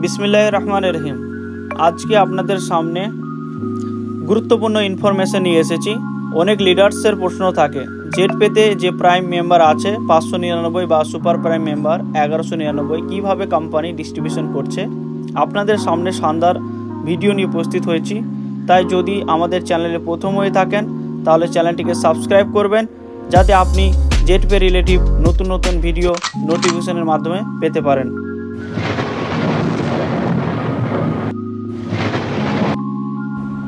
বিসমিল্লাহির রহমানির রহিম। আজকে আপনাদের সামনে গুরুত্বপূর্ণ ইনফরমেশন নিয়ে এসেছি। অনেক লিডার্সের প্রশ্ন থাকে জেটপেতে যে প্রাইম মেম্বার আছে 599 বা সুপার প্রাইম মেম্বার 1199 কীভাবে কোম্পানি ডিস্ট্রিবিউশন করছে। আপনাদের সামনে শানদার ভিডিও নিয়ে উপস্থিত হয়েছি। তাই যদি আমাদের চ্যানেলে প্রথম হয়ে থাকেন তাহলে চ্যানেলটিকে সাবস্ক্রাইব করবেন, যাতে আপনি জেটপে রিলেটিভ নতুন নতুন ভিডিও নোটিফিকেশনের মাধ্যমে পেতে পারেন।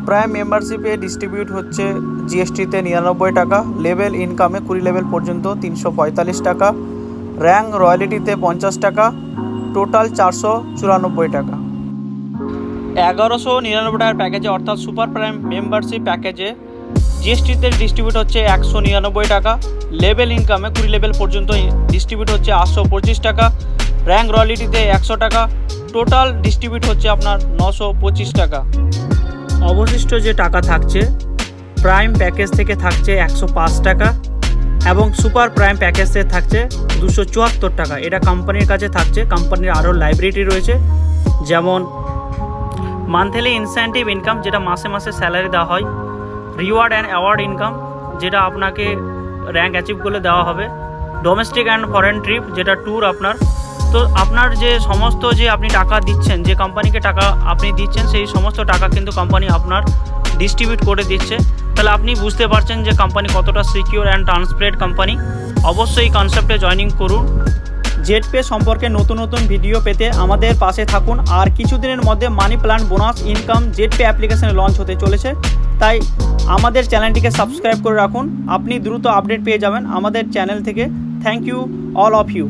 প্রাইম মেম্বারশিপে ডিস্ট্রিবিউট হচ্ছে জিএসটিতে 99 টাকা, লেভেল ইনকামে 20 লেভেল পর্যন্ত 345 টাকা, র্যাঙ্ক রয়্যালিটিতে 50 টাকা, টোটাল 494 টাকা। 1199 টাকার প্যাকেজে অর্থাৎ সুপার প্রাইম মেম্বারশিপ প্যাকেজে জিএসটিতে ডিস্ট্রিবিউট হচ্ছে 199 টাকা, লেভেল ইনকামে 20 লেভেল পর্যন্ত ডিস্ট্রিবিউট হচ্ছে 825 টাকা, র্যাঙ্ক রয়্যালিটিতে 100 টাকা, টোটাল ডিস্ট্রিবিউট হচ্ছে আপনার 925 টাকা। অবশিষ্ট যে টাকা থাকছে প্রাইম প্যাকেজ থেকে থাকছে 105 টাকা এবং সুপার প্রাইম প্যাকেজ থেকে থাকছে 274 টাকা। এটা কোম্পানির কাছে থাকছে। কোম্পানির আরও লাইব্রেরিটি রয়েছে, যেমন মান্থলি ইনসেন্টিভ ইনকাম, যেটা মাসে মাসে স্যালারি দেওয়া হয়, রিওয়ার্ড অ্যান্ড অ্যাওয়ার্ড ইনকাম, যেটা আপনাকে র্যাঙ্ক অ্যাচিভ করলে দেওয়া হবে, ডোমেস্টিক অ্যান্ড ফরেন ট্রিপ, যেটা ট্যুর আপনার। তো আপনার যে সমস্ত যে আপনি টাকা দিচ্ছেন, যে কোম্পানিকে টাকা আপনি দিচ্ছেন, সেই সমস্ত টাকা কিন্তু কোম্পানি আপনার ডিস্ট্রিবিউট করে দিচ্ছে। তাহলে আপনি বুঝতে পারছেন যে কোম্পানি কতটা সিকিউর অ্যান্ড ট্রান্সপারেন্ট কোম্পানি। অবশ্যই এই কনসেপ্টে জয়েনিং করুন। জেটপে সম্পর্কে নতুন নতুন ভিডিও পেতে আমাদের পাশে থাকুন। আর কিছুদিনের মধ্যে মানি প্ল্যান বোনাস ইনকাম জেটপে অ্যাপ্লিকেশনে লঞ্চ হতে চলেছে, তাই আমাদের চ্যানেলটিকে সাবস্ক্রাইব করে রাখুন। আপনি দ্রুত আপডেট পেয়ে যাবেন আমাদের চ্যানেল থেকে। Thank you all of you.